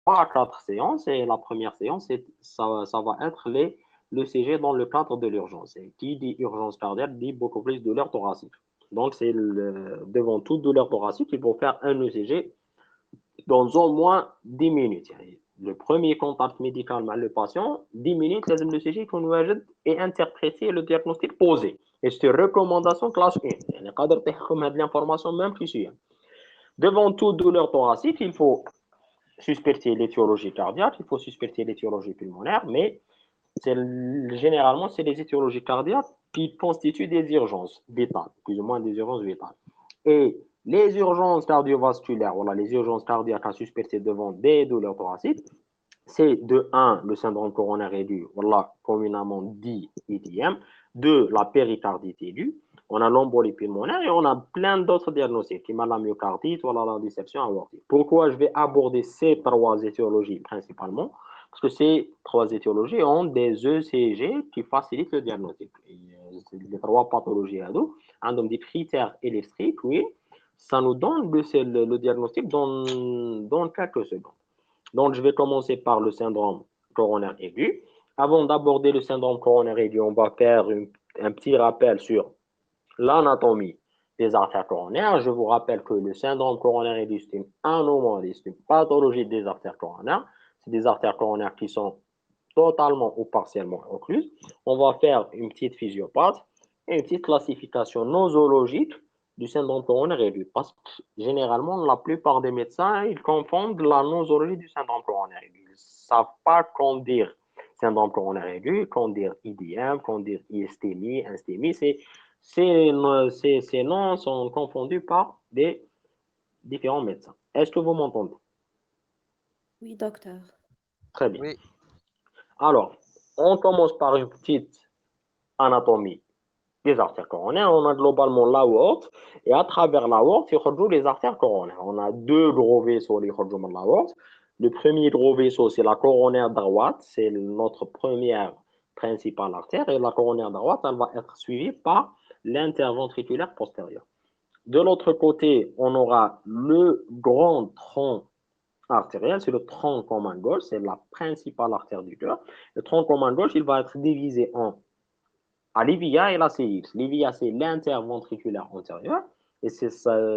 pas 4 séances. Et la première séance, ça va être l'ECG dans le cadre de l'urgence. Et qui dit urgence cardiaque dit beaucoup plus douleur thoracique. Donc, devant toute douleur thoracique, il faut faire un ECG dans au moins 10 minutes. يعني le premier contact médical avec le patient, 10 minutes, لازم l'ECG يكون واجد et interpréter le diagnostic posé. Et c'est recommandation classe 1. يعني قادر تحكم هذه l'information même plus sûr. Devant toute douleur thoracique, il faut suspecter l'étiologie cardiaque, il faut suspecter l'étiologie pulmonaire, mais généralement, c'est les étiologies cardiaques qui constituent des urgences vitales, plus ou moins des urgences vitales. Et les urgences cardiovasculaires, voilà, les urgences cardiaques à suspecter devant des douleurs thoraciques, c'est de un le syndrome coronaire aigu, voilà, communément dit ITM, 2 la péricardite aiguë, on a l'embolie pulmonaire et on a plein d'autres diagnostics, qui m'a la myocardite, voilà, la dissection aortique. Pourquoi je vais aborder ces 3 étiologies principalement? Parce que ces 3 étiologies ont des ECG qui facilitent le diagnostic. Et, les 3 pathologies ont des critères électriques, oui, ça nous donne le diagnostic dans quelques secondes. Donc, je vais commencer par le syndrome coronaire aigu. Avant d'aborder le syndrome coronaire aigu, on va faire un petit rappel sur l'anatomie des artères coronaires. Je vous rappelle que le syndrome coronaire aigu, c'est une anomalie, c'est une pathologie des artères coronaires. C'est des artères coronaires qui sont totalement ou partiellement occluses. On va faire une petite physiopathe et une petite classification nosologique du syndrome coronaire aigu. Parce que généralement, la plupart des médecins, ils confondent la nosologie du syndrome coronaire aigu. Ils ne savent pas qu'on dire syndrome coronaire aigu, qu'on dire IDM, qu'on dire ISTMI, instémie. Ces noms sont confondus par des différents médecins. Est-ce que vous m'entendez? Oui, docteur. Très bien. Oui, Alors, on commence par une petite anatomie des artères coronaires. On a globalement l'aorte, et à travers l'aorte, il y a les artères coronaires. On a 2 gros vaisseaux qui sortent de l'aorte. Le premier gros vaisseau, c'est la coronaire droite, c'est notre première principale artère, et la coronaire droite, elle va être suivie par l'interventriculaire postérieur. De l'autre côté, on aura le grand tronc artériel, c'est le tronc commun gauche, c'est la principale artère du cœur. Le tronc commun gauche, il va être divisé en l'IVIA et la CX. L'IVIA, c'est l'interventriculaire antérieur. Et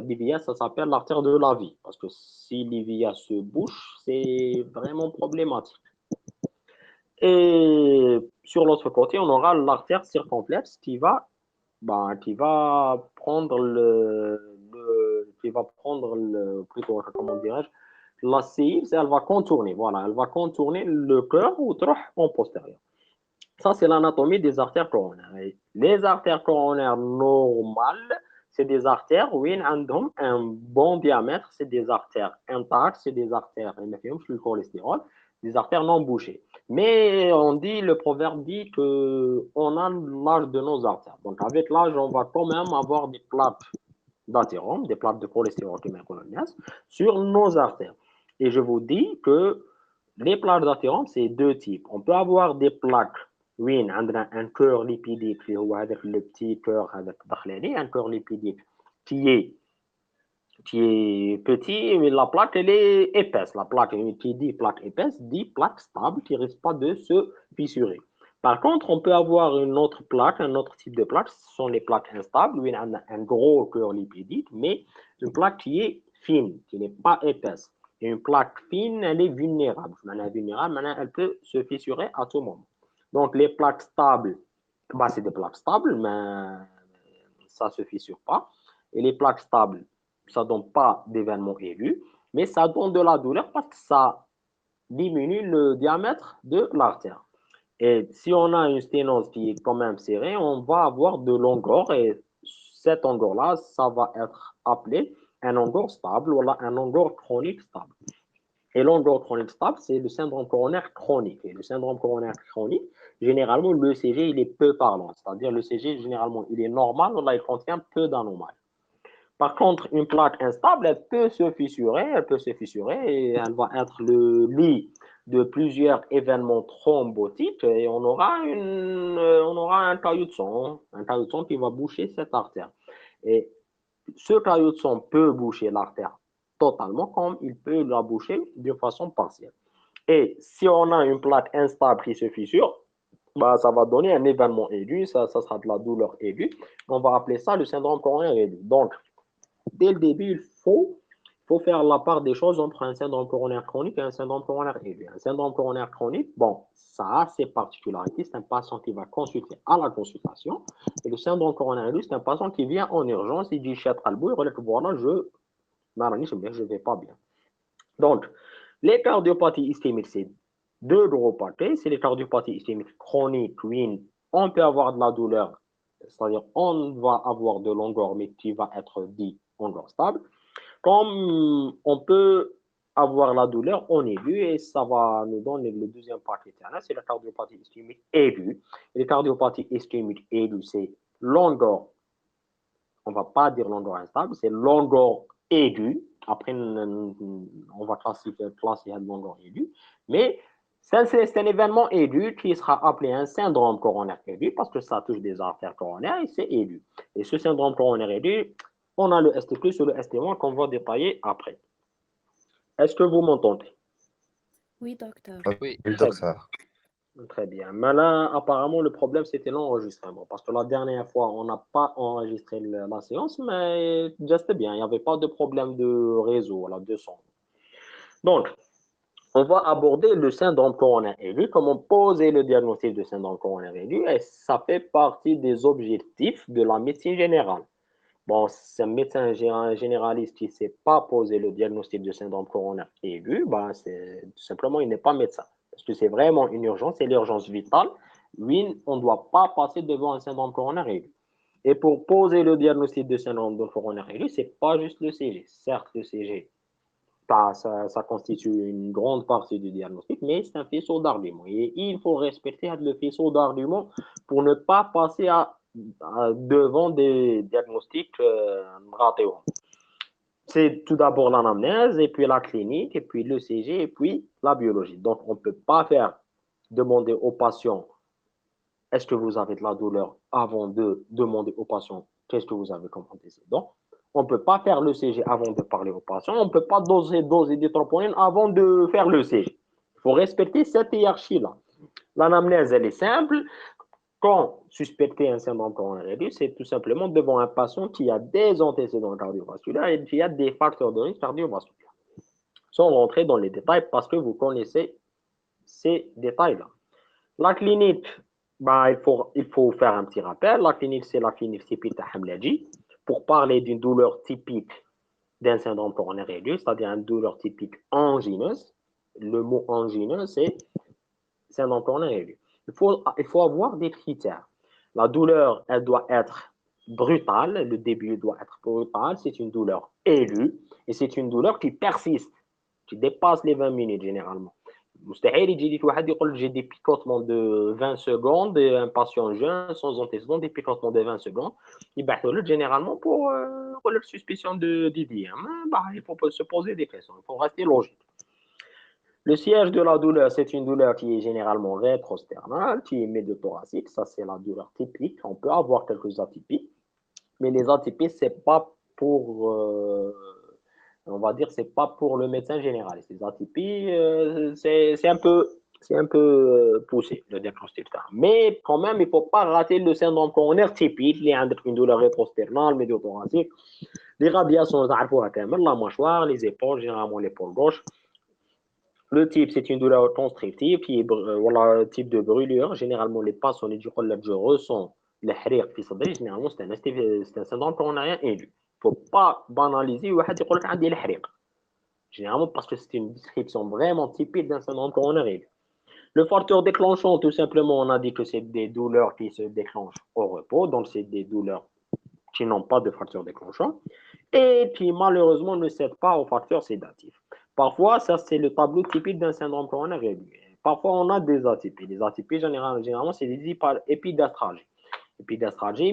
l'IVIA, ça s'appelle l'artère de la vie. Parce que si l'IVIA se bouche, c'est vraiment problématique. Et sur l'autre côté, on aura l'artère circonflexe qui va prendre plutôt, comment dirais-je, la CX, elle va contourner, voilà, elle va contourner le cœur ou en postérieur. Ça, c'est l'anatomie des artères coronaires. Et les artères coronaires normales, c'est des artères où ils ont un bon diamètre, c'est des artères intactes, c'est des artères, le cholestérol, des artères non bouchées. Mais le proverbe dit qu'on a l'âge de nos artères. Donc, avec l'âge, on va quand même avoir des plaques d'athérome, des plaques de cholestérol sur nos artères. Et je vous dis que les plaques d'athérome, c'est 2 types. On peut avoir des plaques وين عندنا un cœur lipidique اللي هو هذاك le petit cœur هذاك داخلاني un cœur lipidique qui est petit, mais la plaque elle est épaisse. La plaque qui dit plaque épaisse dit plaque stable qui risque pas de se fissurer. Par contre, on peut avoir une autre plaque, un autre type de plaque, ce sont les plaques instables, où il y a un gros cœur lipidique, mais une plaque qui est fine, qui n'est pas épaisse. Et une plaque fine, elle est vulnérable. Maintenant, elle peut se fissurer à tout moment. Donc, les plaques stables, bah, c'est des plaques stables, mais ça ne se fissure pas. Et les plaques stables, ça ne donne pas d'événement aigu, mais ça donne de la douleur parce que ça diminue le diamètre de l'artère. Et si on a une sténose qui est quand même serrée, on va avoir de longueur, et cette longueur-là, ça va être appelé un longueur stable ou un longueur chronique stable. Et longueur chronique stable, c'est le syndrome coronaire chronique. Et le syndrome coronaire chronique, généralement, le CG, il est peu parlant. C'est-à-dire, le CG, généralement, il est normal, là, il contient peu d'anomalies. Par contre, une plaque instable, elle peut se fissurer et elle va être le lit de plusieurs événements thrombotiques et on aura un caillot de sang qui va boucher cette artère. Et ce caillot de sang peut boucher l'artère totalement comme il peut la boucher d'une façon partielle. Et si on a une plaque instable qui se fissure, bah, ça va donner un événement aigu, ça sera de la douleur aiguë. On va appeler ça le syndrome coronaire aigu. Donc, dès le début, il faut faire la part des choses entre un syndrome coronaire chronique et un syndrome coronaire aigu. Un syndrome coronaire chronique, bon, ça a ses particularités. C'est un patient qui va consulter à la consultation. Et le syndrome coronaire aigu, c'est un patient qui vient en urgence, il dit chat albou, il relève voilà, je ne vais pas bien. Donc, les cardiopathies ischémiques, c'est deux gros paquets. C'est les cardiopathies ischémiques chroniques, oui, on peut avoir de la douleur, c'est-à-dire on va avoir de longueur, mais qui va être dit longueur stable. Comme on peut avoir la douleur en aigu, et ça va nous donner le deuxième paquet, c'est la cardiopathie ischémique aiguë. Et les cardiopathies ischémiques aiguës, c'est longueur, on ne va pas dire longueur instable, c'est longueur aiguë. Après, on va classer la longueur aiguë. Mais c'est un événement aigu qui sera appelé un syndrome coronaire aigu parce que ça touche des artères coronaires et c'est aigu. Et ce syndrome coronaire aigu, on a le ST+ et le ST- qu'on va détailler après. Est-ce que vous m'entendez? Oui, docteur. Oui, Très bien. docteur. Très bien. Mais là, apparemment, le problème, c'était l'enregistrement. Parce que la dernière fois, on n'a pas enregistré la séance, mais c'était bien. Il n'y avait pas de problème de réseau, là, de son. Donc, on va aborder le syndrome coronaire aigu, comment poser le diagnostic de syndrome coronaire aigu, et ça fait partie des objectifs de la médecine générale. Bon, c'est un médecin généraliste qui ne sait pas poser le diagnostic de syndrome coronaire aigu, ben c'est tout simplement, il n'est pas médecin. Parce que c'est vraiment une urgence, c'est l'urgence vitale. Oui, on ne doit pas passer devant un syndrome coronaire aigu. Et pour poser le diagnostic de syndrome coronaire aigu, ce n'est pas juste le CG. Certes, le CG, ça constitue une grande partie du diagnostic, mais c'est un faisceau d'arguments. Et il faut respecter le faisceau d'arguments pour ne pas passer devant des diagnostics ratés. C'est tout d'abord l'anamnèse, et puis la clinique, et puis le CG, et puis la biologie. Donc, on ne peut pas demander au patient est-ce que vous avez de la douleur avant de demander au patient qu'est-ce que vous avez comme antécédent. On ne peut pas faire le CG avant de parler au patient. On ne peut pas doser des troponines avant de faire le CG. Il faut respecter cette hiérarchie-là. L'anamnèse, elle est simple. Quand suspecter un syndrome coronaire aigu, c'est tout simplement devant un patient qui a des antécédents cardiovasculaires et qui a des facteurs de risque cardiovasculaires. Sans rentrer dans les détails parce que vous connaissez ces détails-là. La clinique, bah, il faut faire un petit rappel. La clinique, c'est la clinique typique de Hamladji. Pour parler d'une douleur typique d'un syndrome coronaire aigu, c'est-à-dire une douleur typique angineuse. Le mot angineux, c'est syndrome coronaire aigu. Il faut avoir des critères. La douleur, elle doit être brutale. Le début doit être brutal. C'est une douleur aiguë et c'est une douleur qui persiste, qui dépasse les 20 minutes généralement. مستحيل يجي لك واحد يقول j'ai des picotements de 20 secondes, un patient jeune sans antécédent, des picotements de 20 secondes, يبعثوا له généralement pour la suspicion de d'IDM. Bah, il faut se poser des questions, il faut rester logique. Le siège de la douleur, c'est une douleur qui est généralement rétrosternale, qui est médiothoracique, ça c'est la douleur typique. On peut avoir quelques atypies, mais les atypies, c'est pas pour on va dire, c'est pas pour le médecin généraliste. Les atypies, c'est un peu poussé, le diagnostic. Mais quand même, il ne faut pas rater le syndrome coronaire typique, il y a une douleur rétrosternale, médiothoracique, les radiations, la mâchoire, les épaules, généralement l'épaule gauche. Le type, c'est une douleur constrictive, qui est voilà, type de brûlure. Généralement, les patients, je ressens le حريق في صدري. Généralement, c'est un syndrome coronarien aigu. Il ne faut pas banaliser واحد يقول لك عندي الحريق. Généralement, parce que c'est une description vraiment typique d'un syndrome coronaire aigu. Le facteur déclenchant, tout simplement, on a dit que c'est des douleurs qui se déclenchent au repos. Donc, c'est des douleurs qui n'ont pas de facteur déclenchant et qui, malheureusement, ne cèdent pas aux facteurs sédatifs. Parfois, ça, c'est le tableau typique d'un syndrome coronaire aigu. Parfois, on a des atypies. Les atypies, généralement, c'est des épidastralgies.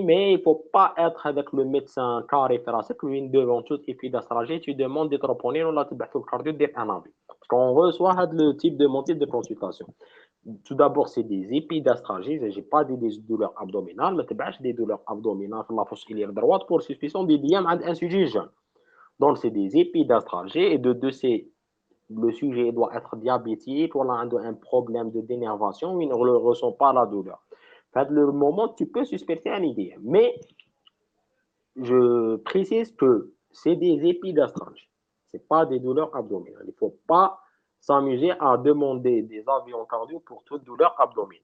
Mais il ne faut pas être avec le médecin carré thoracique, lui, devant toute épidastralgie, tu demandes des troponines ou la tuberculose cardio un avis. Parce qu'on reçoit le type de motif de consultation. Tout d'abord, c'est des épidastralgies. Je n'ai pas dit des douleurs abdominales, mais des douleurs abdominales sur la fosse iliaque droite pour suspicion d'IDM à un sujet jeune. Donc, c'est des épidastralgies et de ces le sujet doit être diabétique, ou a un problème de dénervation, il ne ressent pas la douleur. À le moment, tu peux suspecter un IDM. Mais je précise que c'est des épigastralgies. Ce n'est pas des douleurs abdominales. Il ne faut pas s'amuser à demander des avions cardio pour toute douleur abdominale.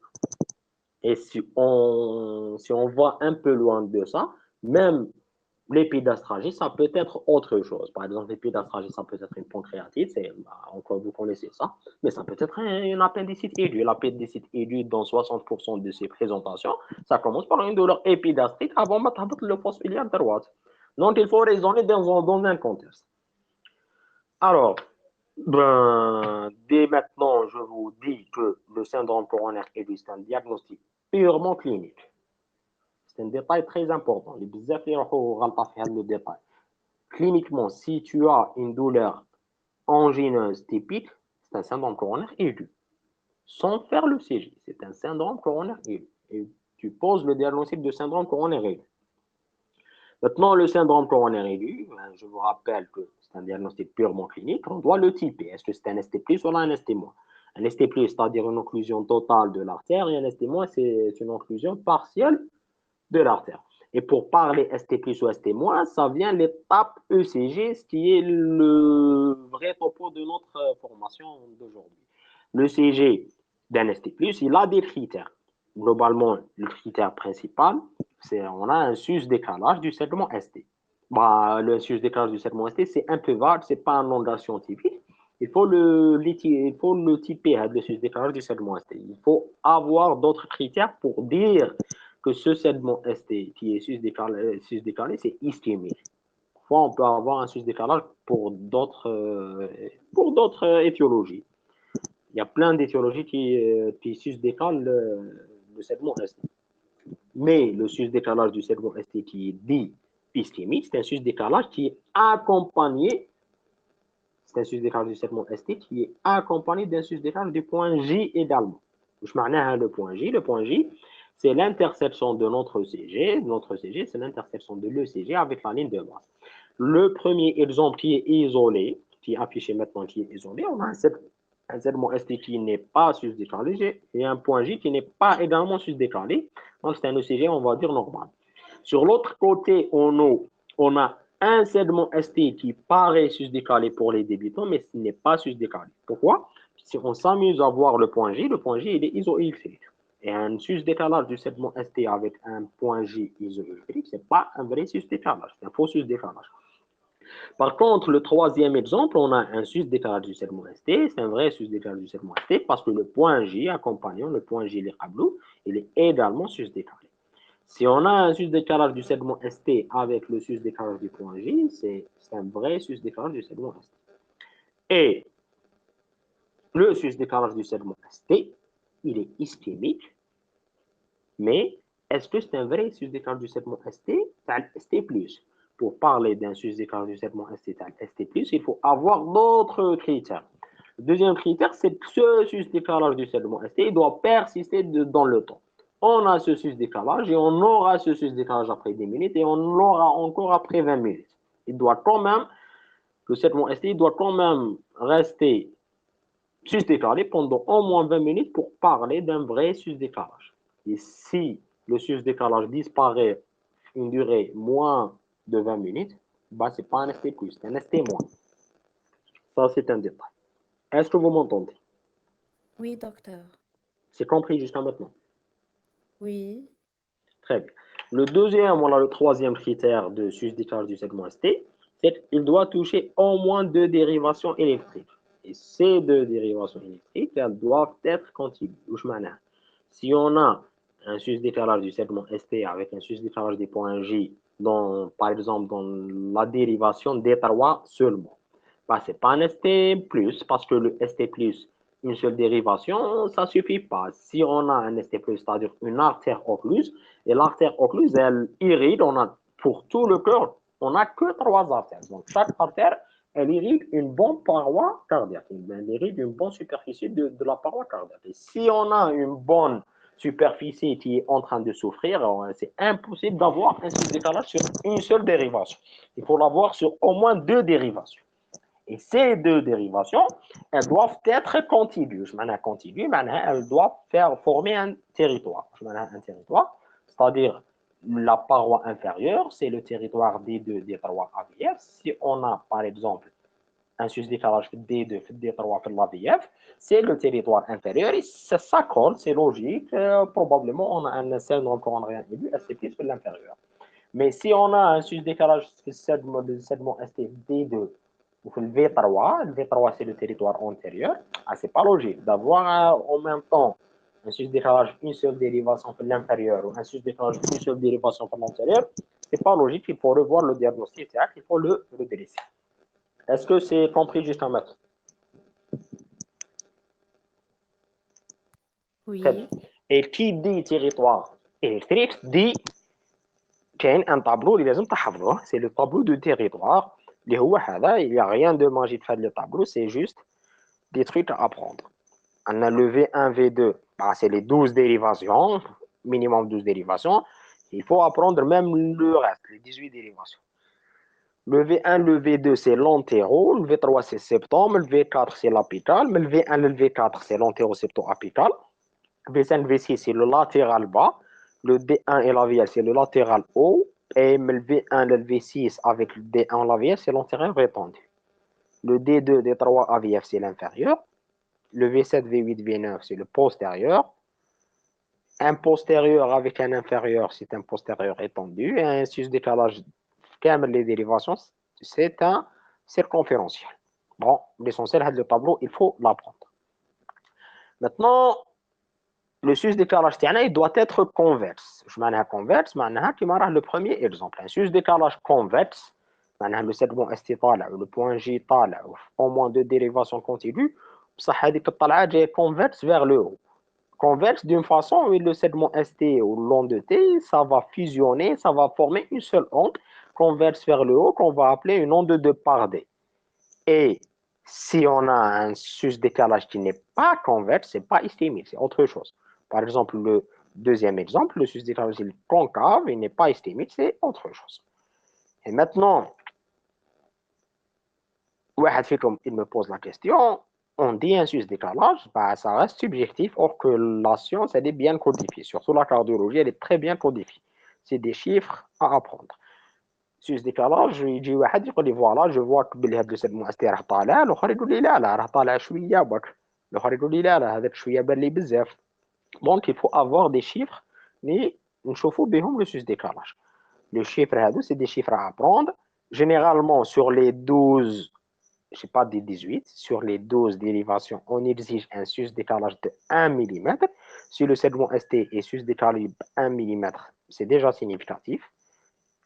Et si on va un peu loin de ça, même l'épigastralgie, ça peut être autre chose. Par exemple, l'épigastralgie, ça peut être une pancréatite, encore vous connaissez ça, mais ça peut être une appendicite aiguë. L'appendicite aiguë, dans 60% de ses présentations, ça commence par une douleur épigastrique avant de mettre le fosse iliaque droite. Donc, il faut raisonner dans un contexte. Alors, dès maintenant, je vous dis que le syndrome coronaire aigu, c'est un diagnostic purement clinique. C'est un détail très important. Les بزاف اللي يروحوا غلطة في هذا le détail. Cliniquement, si tu as une douleur angineuse typique, c'est un syndrome coronaire aigu. Sans faire le CJ, c'est un syndrome coronaire aigu. Et tu poses le diagnostic de syndrome coronaire aigu. Maintenant, le syndrome coronaire aigu, je vous rappelle que c'est un diagnostic purement clinique, on doit le typer. Est-ce que c'est un ST+, ou un ST-? Un ST+, c'est-à-dire une occlusion totale de l'artère, et un ST-, c'est une occlusion partielle de l'artère. Et pour parler ST+, ou ST-, ça vient l'étape ECG, ce qui est le vrai topo de notre formation d'aujourd'hui. L'ECG d'un ST+, il a des critères. Globalement, le critère principal, c'est on a un sus-décalage du segment ST. Le sus-décalage du segment ST, c'est un peu vague, ce n'est pas un langage scientifique. Il faut le typer, le sus-décalage du segment ST. Il faut avoir d'autres critères pour dire que ce segment ST qui est sus-décalé, c'est ischémique. Parfois, on peut avoir un sus-décalage pour d'autres étiologies. Il y a plein d'étiologies qui sus-décalent le segment ST. Mais le sus-décalage du segment ST qui est dit ischémique, c'est un sus-décalage qui est accompagné, c'est un sus-décalage du segment ST qui est accompagné d'un sus-décalage du point J également. Le point J, c'est l'intersection de notre CG. Notre CG, c'est l'intersection de l'ECG avec la ligne de base. Le premier exemple qui est isolé, qui est affiché maintenant, qui est isolé, on a un segment ST qui n'est pas sus-décalé et un point J qui n'est pas également sus-décalé. Donc, c'est un ECG, on va dire, normal. Sur l'autre côté, on a un segment ST qui paraît sus-décalé pour les débutants, mais ce n'est pas sus-décalé. Pourquoi? Si on s'amuse à voir le point J, il est isoélectrique. Et un sus-décalage du segment ST avec un point J isoélectrique, ce n'est pas un vrai sus-décalage, c'est un faux sus-décalage. Par contre, le troisième exemple, on a un sus-décalage du segment ST, c'est un vrai sus-décalage du segment ST parce que le point J accompagnant le point J Lirablou, il est également sus-décalé. Si on a un sus-décalage du segment ST avec le sus-décalage du point J, c'est un vrai sus-décalage du segment ST. Et le sus-décalage du segment ST, il est ischémique, mais est-ce que c'est un vrai sus-décalage du segment ST? ST+. Pour parler d'un sus-décalage du segment ST, ST+, il faut avoir d'autres critères. Le deuxième critère, c'est que ce sus-décalage du segment ST il doit persister dans le temps. On a ce sus-décalage et on aura ce sus-décalage après 10 minutes et on l'aura encore après 20 minutes. Il doit quand même, le segment ST doit quand même rester sus-décalé pendant au moins 20 minutes pour parler d'un vrai sus-décalage. Et si le sus-décalage disparaît une durée moins de 20 minutes, ce n'est pas un ST+, c'est un ST-. Ça, c'est un détail. Est-ce que vous m'entendez? Oui, docteur. C'est compris jusqu'à maintenant? Oui. Très bien. Le troisième critère de sus-décalage du segment ST, c'est qu'il doit toucher au moins 2 dérivations électriques. Et ces 2 dérivations électriques, elles doivent être contiguës. Si on a un sus-décalage du segment ST avec un sus-décalage des points J, par exemple dans la dérivation D3 seulement, ce n'est pas un ST+, parce que le ST+, une seule dérivation, ça ne suffit pas. Si on a un ST+, c'est-à-dire une artère occluse, et l'artère occluse, elle irrite, pour tout le cœur, on n'a que 3 artères. Donc, chaque artère, elle irrite une bonne paroi cardiaque. Elle irrite une bonne superficie de la paroi cardiaque. Et si on a une bonne superficie qui est en train de souffrir, c'est impossible d'avoir un sus-décalage sur une seule dérivation. Il faut l'avoir sur au moins 2 dérivations. Et ces deux dérivations, elles doivent être contiguës. Je m'en contiguës, elles doivent former un territoire. Je m'en un territoire, c'est-à-dire la paroi inférieure, c'est le territoire D2, D3 AVF. Si on a, par exemple, un sus décalage D2, D3, l'AVF, c'est le territoire inférieur et ça s'accorde, c'est logique. Probablement, on a un SL encore en rien aigu, c'est plus que l'inférieur. Mais si on a un sus décalage de segment ST D2, ou le V3 c'est le territoire antérieur, c'est pas logique d'avoir en même temps un sus décalage une seule dérivation pour l'inférieur ou un sus décalage une seule dérivation pour l'antérieur, c'est pas logique, il faut revoir le diagnostic, il faut le redresser. Est-ce que c'est compris jusqu'à maintenant? Oui. Et qui dit territoire électrique dit qu'il y a un tableau, c'est le tableau de territoire. Il n'y a rien de magique dans le tableau, c'est juste des trucs à apprendre. On a le V1, V2, c'est les 12 dérivations, minimum 12 dérivations. Il faut apprendre même le reste, les 18 dérivations. Le V1, le V2, c'est l'antéro, le V3, c'est septum, le V4, c'est l'apical, mais le V1, le V4, c'est l'antéro-septo-apical. Le V5, le V6, c'est le latéral bas. Le D1 et l'AVL, c'est le latéral haut. Et le V1, le V6 avec le D1 et l'AVL, c'est l'antérieur étendu. Le D2, D3, AVF, c'est l'inférieur. Le V7, V8, V9, c'est le postérieur. Un postérieur avec un inférieur, c'est un postérieur étendu. Et un sus-décalage, les dérivations, c'est un circonférentiel. Bon, l'essentiel de le tableau, il faut l'apprendre. Maintenant, le sus-décalage il doit être convexe. Je m'en convexe, le premier exemple. Un sus-décalage convexe, le segment ST ou le point J ou au moins deux dérivations contiguës, ça est convexe vers le haut. Convexe d'une façon où le segment ST ou l'onde de T, ça va fusionner, ça va former une seule onde converse vers le haut qu'on va appeler une onde de Pardet. Et si on a un sus-décalage qui n'est pas convexe, c'est pas ischémique, c'est autre chose. Par exemple, le deuxième exemple, le sus-décalage est concave, il n'est pas ischémique, c'est autre chose. Et maintenant, il me pose la question, on dit un sus-décalage, ça reste subjectif, or que la science, elle est bien codifiée. Surtout la cardiologie, elle est très bien codifiée. C'est des chiffres à apprendre. sus-décalage, يجي واحد يقول لي فوالا جو فوا بلي هذا السد اس تي راه طالع، الاخر يقول لي لا لا راه طالع شويه برك، الاخر يقول لي لا لا هذاك شويه بان لي بزاف. دونك il faut avoir des chiffres اللي نشوفوا بهم لو sus-décalage. Les chiffres هادو c'est des chiffres à apprendre. Généralement sur les 12, je sais pas des 18, sur les 12 dérivations, on exige un sus-décalage de 1 mm. Si le segment ST est sus-décalé de 1 mm, c'est déjà significatif.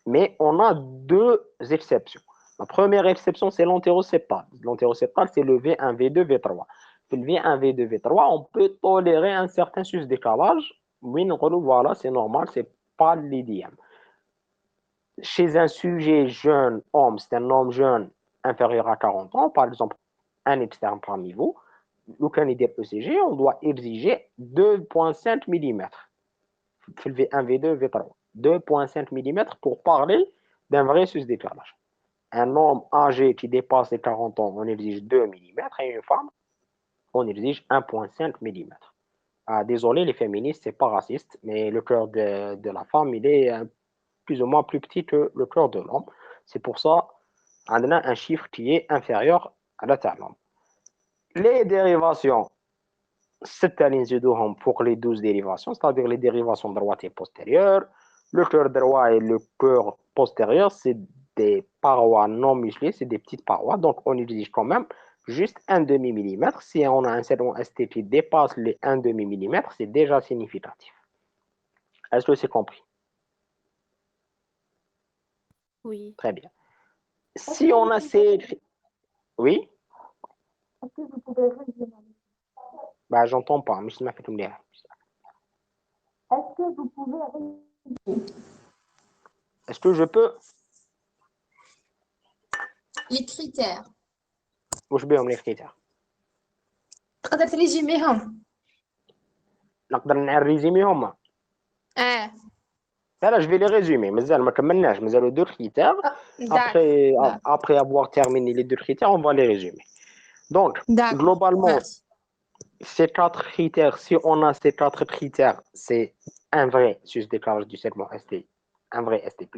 Mais on a deux exceptions. La première exception, c'est l'antéroseptal. L'antéroseptal, c'est le V1, V2, V3. Le V1, V2, V3, on peut tolérer un certain sus-décalage. Oui, voilà, c'est normal, c'est pas l'idéal. Chez un sujet jeune, homme, c'est un homme jeune inférieur à 40 ans, par exemple, un externe parmi vous, le candidat ECG, on doit exiger 2,5 mm. Le V1, V2, V3. 2,5 mm pour parler d'un vrai sus-décalage. Un homme âgé qui dépasse les 40 ans, on exige 2 mm, et une femme, on exige 1,5 mm. Désolé, les féministes, c'est pas raciste, mais le cœur de la femme, il est plus ou moins plus petit que le cœur de l'homme. C'est pour ça qu'on a un chiffre qui est inférieur à la taille de l'homme. Les dérivations, c'est pour les 12 dérivations, c'est-à-dire les dérivations droite et postérieure. Le cœur droit et le cœur postérieur, c'est des parois non musclées, c'est des petites parois. Donc, on exige quand même juste un demi-millimètre. Si on a un segment ST qui dépasse les 1 demi-millimètre, c'est déjà significatif. Est-ce que c'est compris? Oui. Très bien. Si on a ces... Oui? Est-ce que vous pouvez résumer? J'entends pas. Est-ce que vous pouvez résumer? Est-ce que je peux? Les critères. واش بهم les critères؟ تقدر تريزيميهم؟ نقدر نريزيميهم. Là, je vais les résumer. Mais les deux critères. Après, après avoir terminé les deux critères, on va les résumer. Donc, D'accord. globalement, Merci. ces quatre critères, si on a ces quatre critères, c'est un vrai susdécalage du segment ST, un vrai ST+.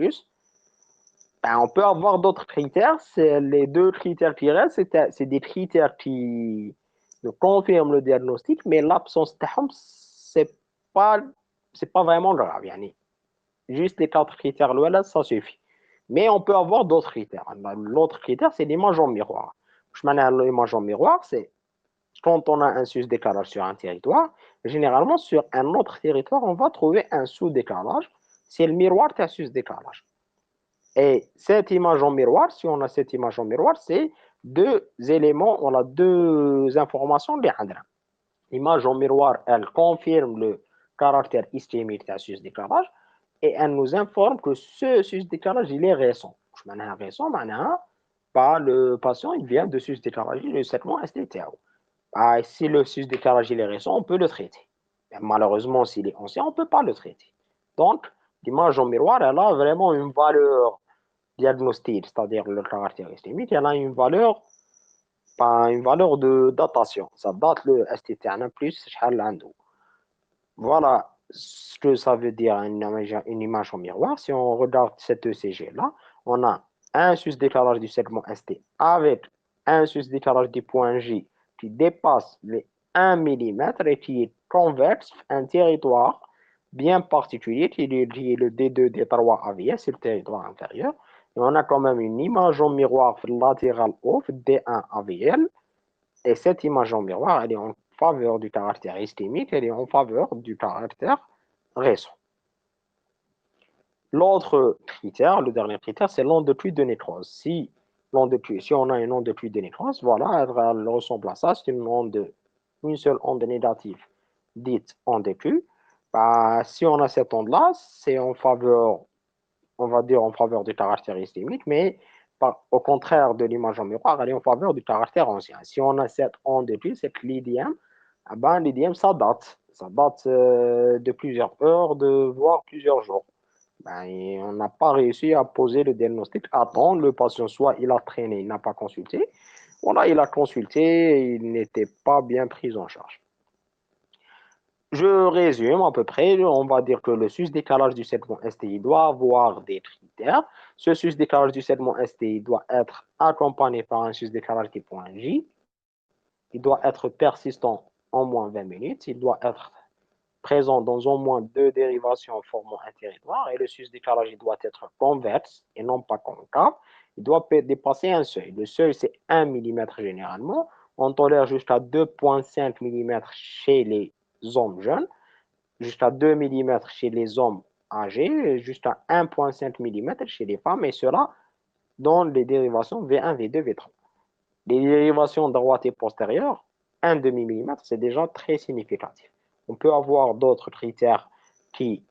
Ben, on peut avoir d'autres critères. C'est les deux critères qui restent, c'est des critères qui nous confirment le diagnostic, mais l'absence de c'est pas, c'est pas vraiment grave. Yani. Juste les quatre critères, là, ça suffit. Mais on peut avoir d'autres critères. L'autre critère, c'est l'image en miroir. L'image en miroir, c'est quand on a un sus-décalage sur un territoire, généralement sur un autre territoire, on va trouver un sous-décalage. C'est le miroir d'un sus-décalage. Et cette image en miroir, si on a cette image en miroir, c'est deux éléments, on a deux informations. L'image en miroir, elle confirme le caractère ischémique d'un sus-décalage et elle nous informe que ce sus-décalage, il est récent. Je m'en ai récent, le patient, il vient de sus-décalager le segment STTO. Si le sus-décalage il est récent, on peut le traiter. Mais malheureusement, s'il est ancien, on ne peut pas le traiter. Donc, l'image en miroir, elle a vraiment une valeur diagnostique, c'est-à-dire le caractère ischémique, elle a une valeur de datation. Ça date le STT plus, voilà ce que ça veut dire une image en miroir. Si on regarde cet ECG-là, on a un sus-décalage du segment ST avec un sus-décalage du point J qui dépasse les 1 mm et qui est convexe, un territoire bien particulier qui est le D2, D3 AVS, c'est le territoire inférieur. Et on a quand même une image en miroir latérale haut, D1 AVL, et cette image en miroir, elle est en faveur du caractère ischémique, elle est en faveur du caractère récent. L'autre critère, le dernier critère, c'est l'onde de pluie de nécrose. Si on a une onde de pluie de nécrose, voilà, elle ressemble à ça, c'est une seule onde négative dite onde de pluie. Si on a cette onde-là, c'est en faveur, on va dire en faveur du caractère ischémique, mais au contraire de l'image en miroir, elle est en faveur du caractère ancien. Si on a cette onde de pluie, cette l'idième, l'idième, ça date. Ça date de plusieurs heures, voire plusieurs jours. Et on n'a pas réussi à poser le diagnostic à temps. Le patient, soit il a traîné, il n'a pas consulté, voilà, il a consulté et il n'était pas bien pris en charge. Je résume à peu près, on va dire que le sus-décalage du segment STI doit avoir des critères. Ce sus-décalage du segment STI doit être accompagné par un sus-décalage du point J. Il doit être persistant en moins 20 minutes. Il doit être présent dans au moins deux dérivations formant un territoire et le sus-décalage doit être convexe et non pas concave. Il doit dépasser un seuil. Le seuil, c'est 1 mm généralement. On tolère jusqu'à 2,5 mm chez les hommes jeunes, jusqu'à 2 mm chez les hommes âgés, jusqu'à 1,5 mm chez les femmes, et cela dans les dérivations V1, V2, V3. Les dérivations droite et postérieure, 1 demi-mm, c'est déjà très significatif. On peut avoir d'autres critères qui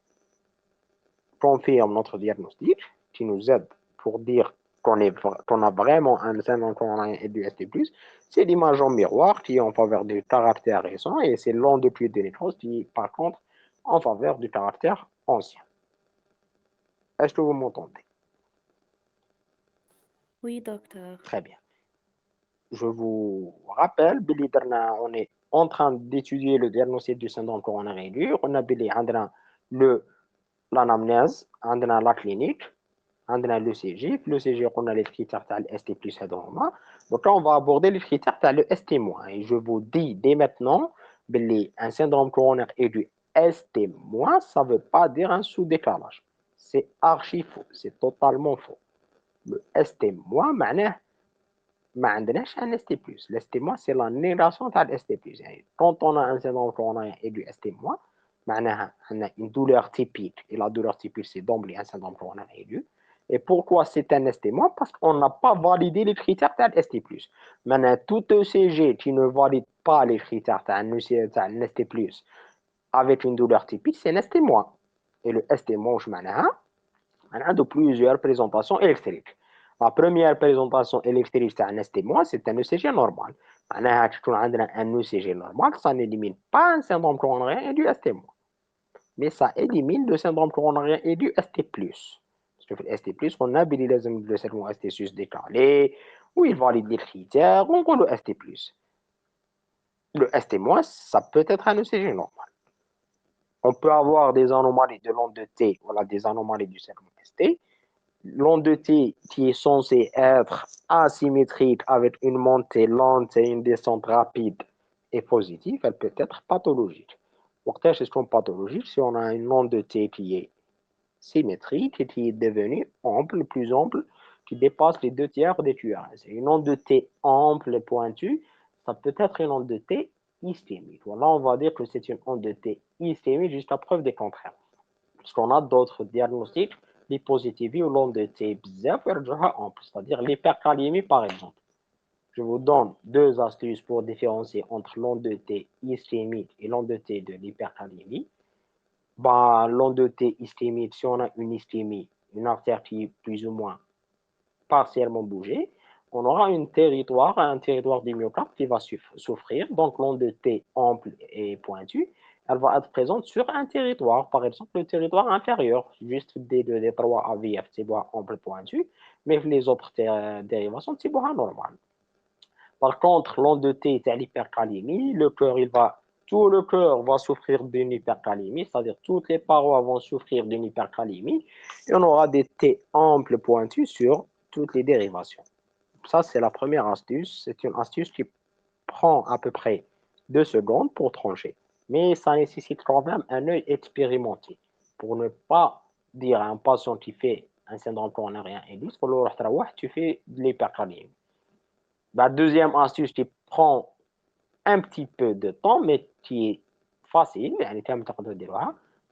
confirment notre diagnostic, qui nous aident pour dire qu'on a vraiment un syndrome coronarien et du ST+. C'est l'image en miroir qui est en faveur du caractère récent et c'est l'onde de pluie de nécrose qui est par contre en faveur du caractère ancien. Est-ce que vous m'entendez? Oui, docteur. Très bien. Je vous rappelle, on est en train d'étudier le diagnostic du syndrome coronaire aigu. On a l'anamnèse, on a la clinique, on a l'ECG. L'ECG, on a les critères de ST plus et Donc là, on va aborder les critères de ST-. Et je vous dis dès maintenant, un syndrome coronaire aigu ST-, ça ne veut pas dire un sous-décalage. C'est archi faux, c'est totalement faux. Le ST-, ما عندناش un ST+. L'ST-, c'est la négation تاع ST+. يعني quand on a un syndrome coronarien aigu ST-, معناها on a une douleur typique et la douleur typique c'est d'emblée un syndrome coronarien aigu. Et pourquoi c'est un ST-? Parce qu'on n'a pas validé les critères تاع ST+. Maintenant tout ECG qui ne valide pas les critères تاع un ST+, avec une douleur typique, c'est un ST-. Et le ST-, معناها on a de plusieurs présentations électriques. La première présentation électrique c'est un ST-, c'est un ECG normal. معناها تكون عندنا un ECG normal, ça n'élimine pas un syndrome coronarien et du ST-. mais ça élimine le syndrome coronarien aigu ST+. Parce que le ST+, on habilite le segment ST sus décalé, où il valide les critères, on voit le ST+. Le ST-, ça peut être un ECG normal. On peut avoir des anomalies de l'onde de T, voilà, des anomalies du segment ST. L'onde de T qui est censée être asymétrique avec une montée lente et une descente rapide et positive, elle peut être pathologique. Donc, c'est une pathologique si on a une onde de T qui est symétrique et qui est devenue ample, plus ample, qui dépasse les 2/3 des QRS. Et une onde de T ample et pointue, ça peut être une onde de T ischémique. Voilà, on va dire que c'est une onde de T ischémique jusqu'à preuve des contraires. Parce qu'on a d'autres diagnostics, l'hypositivie ou l'onde de T bzaf, ample, c'est-à-dire l'hypercalémie par exemple. Je vous donne deux astuces pour différencier entre l'onde de T ischémique et l'onde de T de l'hypercalémie. L'onde de T ischémique, si on a une ischémie, une artère qui est plus ou moins partiellement bougée, on aura un territoire du myocarde qui va souffrir. Donc l'onde de T ample et pointue, elle va être présente sur un territoire, par exemple le territoire inférieur, juste D2, D3, AVF, tiboire ample pointu, mais les autres dérivations, tiboire normal. Par contre, l'onde de T est à l'hypercalémie, tout le cœur va souffrir d'une hypercalémie, c'est-à-dire toutes les parois vont souffrir d'une hypercalémie, et on aura des T amples pointus sur toutes les dérivations. Ça, c'est la première astuce. C'est une astuce qui prend à peu près 2 secondes pour trancher. Mais ça nécessite quand même un œil expérimenté. Pour ne pas dire à un patient qui fait un syndrome coronarien aigu, tu fais de l'hypercalémie. La deuxième astuce qui prend un petit peu de temps, mais qui est facile,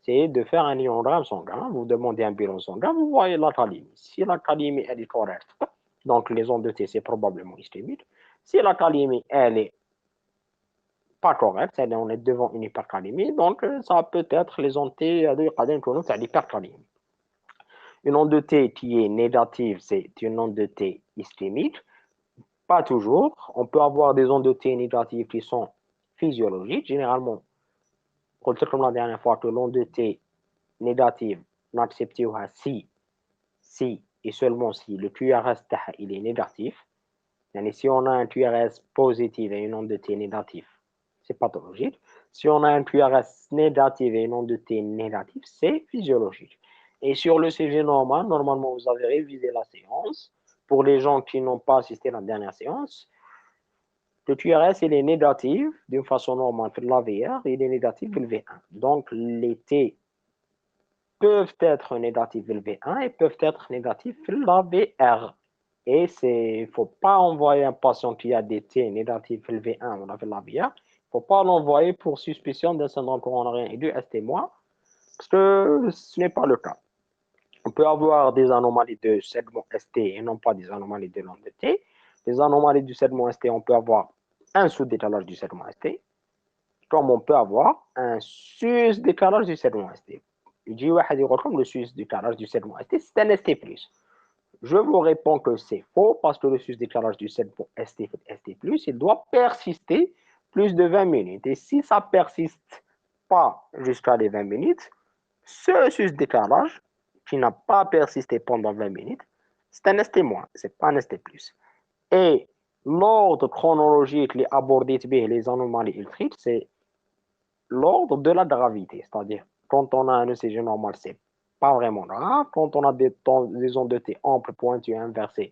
c'est de faire un ionogramme sanguin. Vous demandez un bilan sanguin, vous voyez la calémie. Si la calémie elle est correcte, donc les ondes de T, c'est probablement ischémique. Si la calémie, elle est pas correcte, on est devant une hypercalémie, donc ça peut être les ondes T de l'hypercalémie. Une onde de T qui est négative, c'est une onde de T ischémique. Pas toujours. On peut avoir des ondes de T négatives qui sont physiologiques. Généralement, comme la dernière fois, que l'onde de T négative, n'acceptez pas si et seulement si le QRS il est négatif. Et si on a un QRS positif et une onde de T négative, c'est pathologique. Si on a un QRS négatif et une onde de T négative, c'est physiologique. Et sur le CG normal, normalement, vous avez révisé la séance. Pour les gens qui n'ont pas assisté à la dernière séance, le QRS, il est négatif d'une façon normale pour l'AVR, il est négatif pour le V1. Donc, les T peuvent être négatifs pour le V1 et peuvent être négatifs pour l'AVR. Et il ne faut pas envoyer un patient qui a des T négatifs pour le V1 ou pour l'AVR. Il ne faut pas l'envoyer pour suspicion d'un syndrome coronarien aigu ST-, parce que ce n'est pas le cas. On peut avoir des anomalies de segment ST et non pas des anomalies de l'onde de T. Les anomalies du segment ST, on peut avoir un sous-décalage du segment ST, comme on peut avoir un sus-décalage du segment ST. يجي واحد يقول لكم le sus-décalage du segment ST, c'est un ST+. Je vous réponds que c'est faux parce que le sus-décalage du segment ST, il doit persister plus de 20 minutes. Et si ça persiste pas jusqu'à les 20 minutes, ce sus-décalage qui n'a pas persisté pendant 20 minutes, c'est un ST-, c'est pas un ST+. Et l'ordre chronologique, les abordés, les anomalies électriques, c'est l'ordre de la gravité. C'est-à-dire, quand on a un ECG normal, c'est pas vraiment grave. Quand on a des ondes de T amples, pointues, inversées,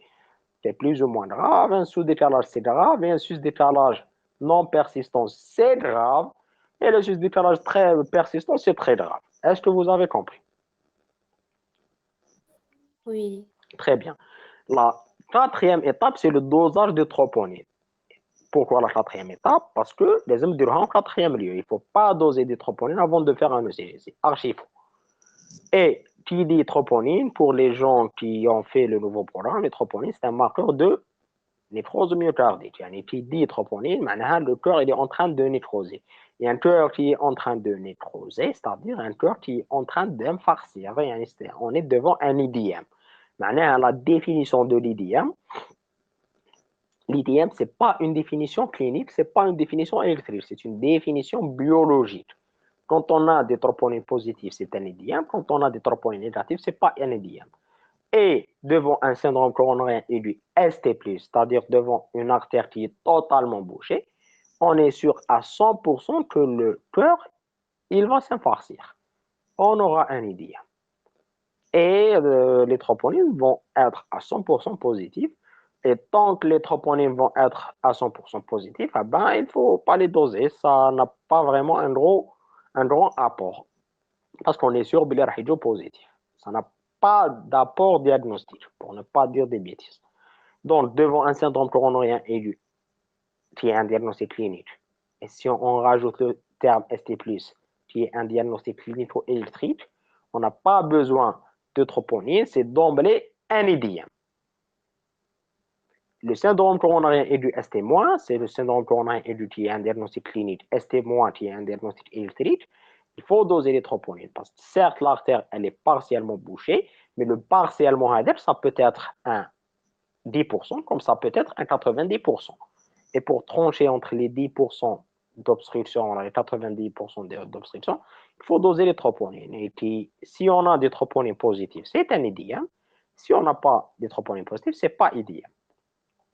c'est plus ou moins grave. Un sous-décalage, c'est grave. Et un sus-décalage non persistant, c'est grave. Et le sus-décalage très persistant, c'est très grave. Est-ce que vous avez compris? Oui. Très bien. La quatrième étape, c'est le dosage de troponine. Pourquoi la quatrième étape? Parce que les hommes durent en quatrième lieu. Il ne faut pas doser des troponines avant de faire un ECG. C'est archi faux. Et qui dit troponine, pour les gens qui ont fait le nouveau programme, les troponines, c'est un marqueur de nécrose myocardique. Qui dit troponine, le cœur il est en train de nécroser. Il y a un cœur qui est en train de nécroser, c'est-à-dire un cœur qui est en train d'infarcter. On est devant un IDM. La définition de l'IDM, ce n'est pas une définition clinique, ce n'est pas une définition électrique, c'est une définition biologique. Quand on a des troponines positifs, c'est un idième. Quand on a des troponines négatifs, ce n'est pas un idième. Et devant un syndrome coronarien aigu ST+, c'est-à-dire devant une artère qui est totalement bouchée, on est sûr à 100% que le cœur, il va s'infarcir. On aura un idième. Et les troponines vont être à 100% positifs. Et tant que les troponines vont être à 100% positifs, eh ben, il ne faut pas les doser. Ça n'a pas vraiment un grand apport. Parce qu'on est sûr qu'il est positif. Ça n'a pas d'apport diagnostique, pour ne pas dire des bêtises. Donc, devant un syndrome coronarien aigu, qui est un diagnostic clinique, et si on rajoute le terme ST+, qui est un diagnostic clinico-électrique, on n'a pas besoin de troponine, c'est d'emblée un idième. Le syndrome coronarien aigu ST-, c'est le syndrome coronarien aigu qui est un diagnostic clinique, ST- qui est un diagnostic électrique. Il faut doser les troponines parce que certes, l'artère, elle est partiellement bouchée, mais le partiellement adepte, ça peut être un 10%, comme ça peut être un 90%. Et pour trancher entre les 10% d'obstruction et les 90% d'obstruction, il faut doser les troponines. Et puis, si on a des troponines positives, c'est un idième. Si on n'a pas des troponines positives, ce n'est pas idième.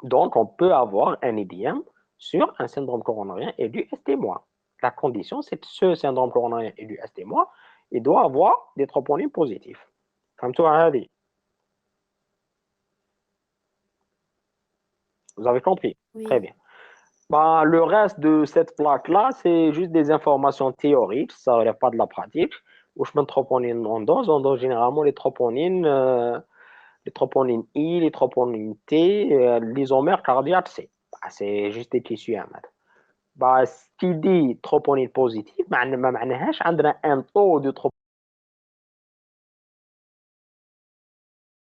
Donc, on peut avoir un idième sur un syndrome coronarien aigu ST-. La condition, c'est que ce syndrome coronarien aigu ST-, il doit avoir des troponines positives. Comme tu as dit. Vous avez compris? Très Oui. bien. Bah, le reste de cette plaque-là, c'est juste des informations théoriques, ça ne relève pas de la pratique. Où je mets troponine on dose généralement les troponines I, les troponines T, l'isomère cardiaque C. Bah, c'est juste des tissus à mettre. Bah, ce qui dit troponine positive, ما معناهاش عندنا un taux de troponine